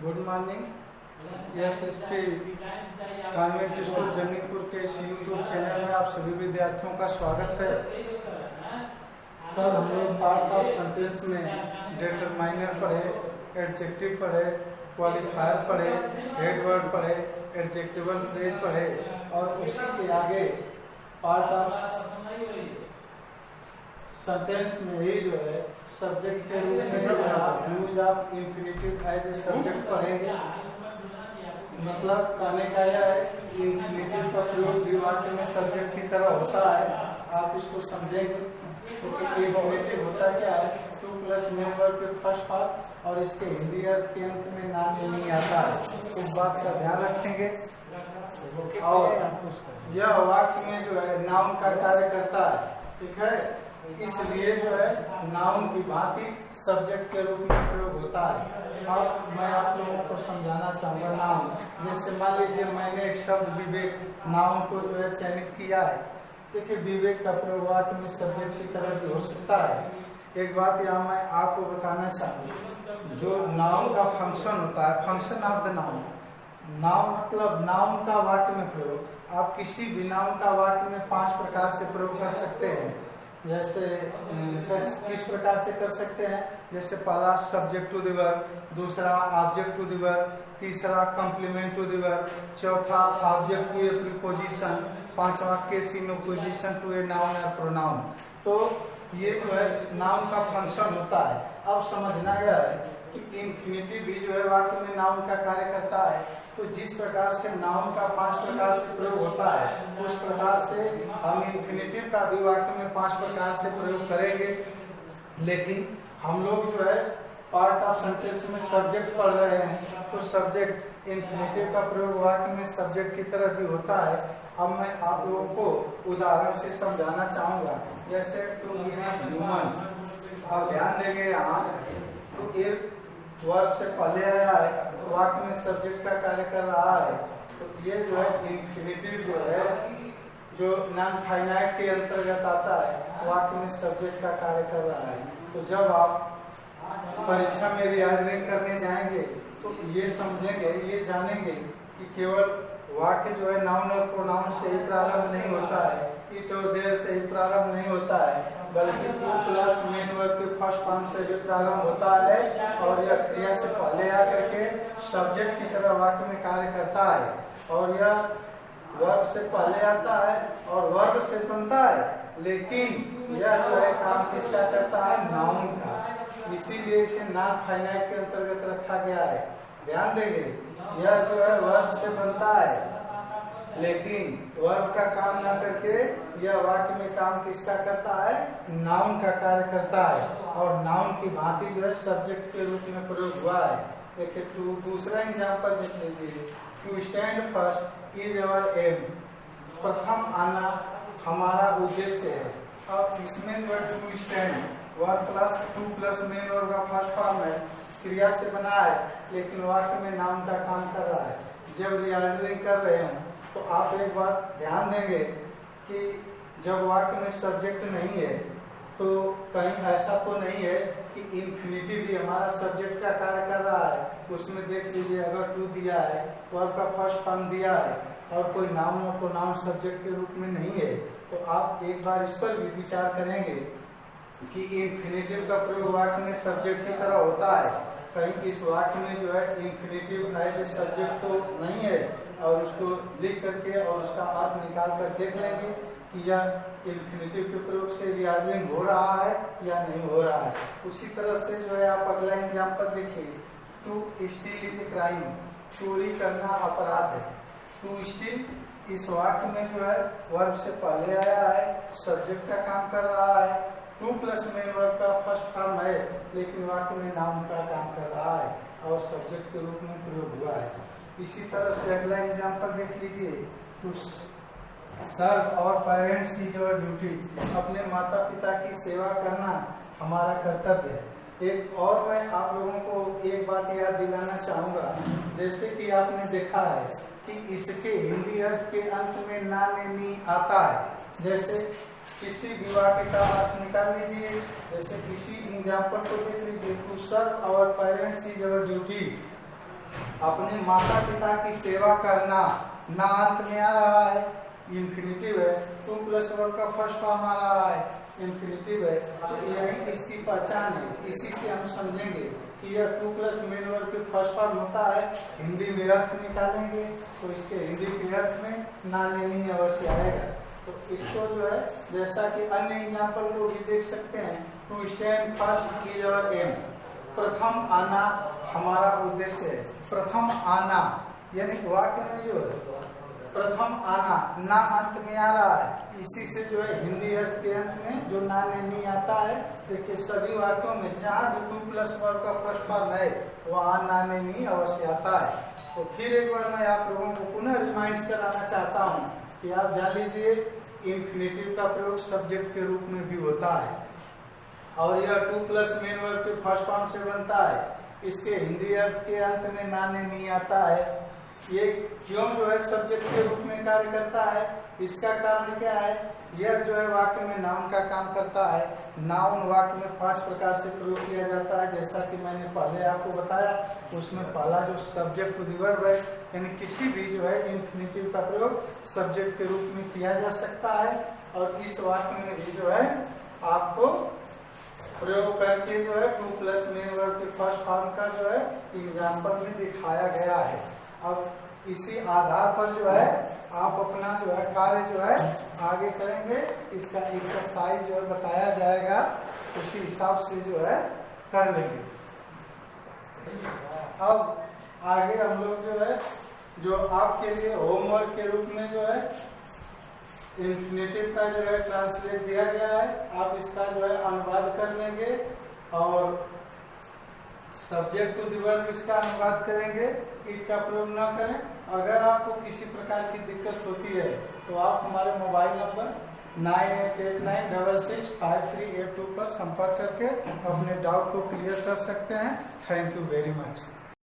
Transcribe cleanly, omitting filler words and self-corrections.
Good morning. SSP convent school Jaminpur के इस YouTube channel में आप सभी विद्यार्थियों का स्वागत है। कल हम लोग पार्ट्स ऑफ सेंटेंस में डिटरमाइनर पढ़े, एडजेक्टिव पढ़े, क्वालिफायर पढ़े, हेड वर्ड पढ़े, एडजेक्टिवल फ्रेज पढ़े और उसी के आगे पार्ट ऑफ सेंटेंस में ही जो है सब्जेक्ट के रूप में जो है आप use of infinitive as a subject पढ़ेंगे। मतलब कहने का यह है कि इंफिनिटिव का प्रयोग भी वाक्य में सब्जेक्ट की तरह होता है। आप इसको समझेंगे क्योंकि इंफिनिटिव होता क्या है, टू प्लस मेन वर्ब के फर्स्ट पार्ट और इसके हिंदी अर्थ के अंत में नाम नहीं आता है। उस बात का ध्यान रखेंगे। और यह वाक्य में जो है नाउन का कार्य करता है, ठीक है। इसलिए जो है नाउन की भांति सब्जेक्ट के रूप में प्रयोग होता है। अब मैं आप लोगों को समझाना चाहूंगा नाउन। जैसे मान लीजिए मैंने एक शब्द विवेक नाउन को जो है चयनित किया है। देखिए विवेक का प्रयोग वाक्य में सब्जेक्ट की तरह भी हो सकता है। एक बात यहाँ मैं आपको बताना चाहूँगा, जो नाउन का फंक्शन होता है, function of the noun, noun मतलब नाउन का वाक्य में प्रयोग। आप किसी भी नाउन का वाक्य में 5 प्रकार से प्रयोग कर सकते हैं। जैसे किस प्रकार से कर सकते हैं, जैसे पहला सब्जेक्ट टू द वर्ब, दूसरा ऑब्जेक्ट टू द वर्ब, तीसरा कॉम्प्लीमेंट टू द वर्ब, चौथा ऑब्जेक्ट टू ए प्रीपोजिशन, पांचवा case in apposition to a noun या प्रोनाउन। तो ये जो है नाउन का फंक्शन होता है। अब समझना यह है कि इंफिनिटिव भी जो है वाक्य में नाउन का कार्य करता है। तो जिस प्रकार से नाउन का 5 प्रकार से प्रयोग होता है, उस प्रकार से हम इंफिनिटिव का भी वाक्य में 5 प्रकार से प्रयोग करेंगे। लेकिन हम लोग जो है पार्ट ऑफ सेंटेंस में सब्जेक्ट पढ़ रहे हैं, तो सब्जेक्ट इंफिनिटिव का प्रयोग वाक्य में सब्जेक्ट की तरह भी होता है। अब मैं आप लोगों को उदाहरण से समझाना चाहूँगा। जैसे टू ईट ह्यूमन, आप ध्यान देंगे यहाँ टू ईट वर्ब से पहले आया है, वाक्य में सब्जेक्ट का कार्य कर रहा है। तो ये जो है इंफिनिटिव जो है, जो नॉन फाइनाइट के अंतर्गत आता है, वाक्य में सब्जेक्ट का कार्य कर रहा है। तो जब आप परीक्षा में रीऑर्डरिंग करने जाएंगे तो ये समझेंगे, ये जानेंगे कि केवल वाक्य जो है नाउन और प्रोनाउन से ही प्रारंभ नहीं होता है, इट और देयर से ही प्रारंभ नहीं होता है, बल्कि टू प्लस मेन वर्ब के फर्स्ट फॉर्म से भी प्रारंभ होता है और यह क्रिया से पहले आकर के सब्जेक्ट की तरह वाक्य में कार्य करता है। और यह वर्ब से पहले आता है और वर्ब से बनता है, लेकिन यह जो है काम किसका करता है, नाउन का। इसीलिए इसे नॉन फाइनाइट के अंतर्गत रखा गया है। ध्यान देंगे, यह जो है वर्ब से बनता है, लेकिन वर्ब का काम ना करके यह वाक्य में काम किसका करता है, नाउन का कार्य करता है। और नाउन की भांति जो है सब्जेक्ट के रूप में प्रयोग हुआ है। देखिए दूसरा एग्जांपल देख लीजिए, to stand first is our aim, प्रथम आना हमारा उद्देश्य है। अब इसमें जो है to stand verb plus to plus main verb का फर्स्ट फॉर्म है, क्रिया से बना है, लेकिन वाक्य में नाउन का काम कर रहा है। जब रीऑर्डरिंग कर रहे हैं तो आप एक बात ध्यान देंगे कि जब वाक्य में सब्जेक्ट नहीं है तो कहीं ऐसा तो नहीं है कि इंफिनिटिव भी हमारा सब्जेक्ट का कार्य कर रहा है। उसमें देख लीजिए, अगर टू दिया है, वर्ब का फर्स्ट फॉर्म दिया है और कोई नाउन और प्रोनाउन सब्जेक्ट के रूप में नहीं है, तो आप एक बार इस पर भी विचार करेंगे कि इंफिनिटिव का प्रयोग वाक्य में सब्जेक्ट की तरह होता है। कहीं इस वाक्य में जो है इंफिनिटिव एज ए सब्जेक्ट तो नहीं है, और उसको लिख करके और उसका अर्थ निकाल कर देख लेंगे कि यह इंफिनिटिव के प्रयोग से रीऑर्डरिंग हो रहा है या नहीं हो रहा है। उसी तरह से जो है आप अगला एग्जांपल देखिए, to steal is a crime, चोरी करना अपराध है। टू स्टील इस वाक्य में जो है वर्ब से पहले आया है, सब्जेक्ट का काम कर रहा है, टू प्लस मेन वर्ब का फर्स्ट फॉर्म है, लेकिन वाक्य में नाउन का काम कर रहा है और सब्जेक्ट के रूप में प्रयोग हुआ है। इसी तरह से अगला एग्जांपल देख लीजिए, टू सर्व और पेरेंट्स इज योर ड्यूटी, अपने माता पिता की सेवा करना हमारा कर्तव्य है। एक और मैं आप लोगों को एक बात याद दिलाना चाहूँगा, जैसे कि आपने देखा है कि इसके हिंदी अर्थ के अंत में ना में नी आता है। जैसे किसी भी वाक्य का अर्थ निकाल लीजिए, जैसे किसी एग्जाम्पल को देख लीजिए, to serve our parents is our duty, अपने माता पिता की सेवा करना, ना अंत में आ रहा है, इंफिनिटिव है। 2 प्लस वर्ब का फर्स्ट फॉर्म आ रहा है, इंफिनिटिव है। तो यही इसकी पहचान है। इसी से हम समझेंगे कि यह 2 प्लस मेन वर्ब के फर्स्ट फॉर्म होता है। हिंदी में अर्थ निकालेंगे तो इसके हिंदी के अर्थ में ना लेनी अवश्य आएगा। तो इसको जो है जैसा कि अन्य एग्जाम्पल को भी देख सकते हैं। To stand first is our aim, प्रथम आना हमारा उद्देश्य है। प्रथम आना यानी वाक्य में जो है प्रथम आना, ना अंत में आ रहा है, इसी से जो है हिंदी अर्थ के अंत में जो ना नहीं आता है। देखिए सभी वाक्यों में जहाँ भी 2 प्लस वर्ब का फर्स्ट फॉर्म है वहाँ ना नहीं अवश्य आता है। तो फिर एक बार मैं आप लोगों को पुनः रिमाइंड कराना चाहता हूँ कि आप जान लीजिए इंफिनिटिव का प्रयोग सब्जेक्ट के रूप में भी होता है और यह 2 प्लस मेन वर्ब के फर्स्ट फॉर्म से बनता है। इसके हिंदी अर्थ के अंत में ना नहीं आता है। ये क्यों जो है सब्जेक्ट के रूप में कार्य करता है, इसका कारण क्या है? यह जो है वाक्य में नाउन का काम करता है। नाउन वाक्य में 5 प्रकार से प्रयोग किया जाता है, जैसा कि मैंने पहले आपको बताया। उसमें पहला जो सब्जेक्ट वर्ब है, यानी किसी भी जो है इंफिनिटिव का प्रयोग सब्जेक्ट के रूप में किया जा सकता है। और इस वाक्य में भी जो है आपको प्रयोग करके जो है 2 प्लस मेन वर्ब के फर्स्ट फॉर्म का जो है एग्जाम्पल में दिखाया गया है। अब इसी आधार पर जो है आप अपना जो है कार्य जो है आगे करेंगे। इसका एक्सरसाइज जो है बताया जाएगा, उसी हिसाब से जो है कर लेंगे। अब आगे हम लोग जो है जो आपके लिए होमवर्क के रूप में जो है इंफिनिटिव का जो है ट्रांसलेट दिया गया है। आप इसका जो है अनुवाद कर लेंगे और सब्जेक्ट टू द वर्ब इसका अनुवाद करेंगे। इट का प्रयोग न करें। अगर आपको किसी प्रकार की दिक्कत होती है तो आप हमारे मोबाइल नंबर 9889665382 पर संपर्क करके अपने डाउट को क्लियर कर सकते हैं। Thank you very much.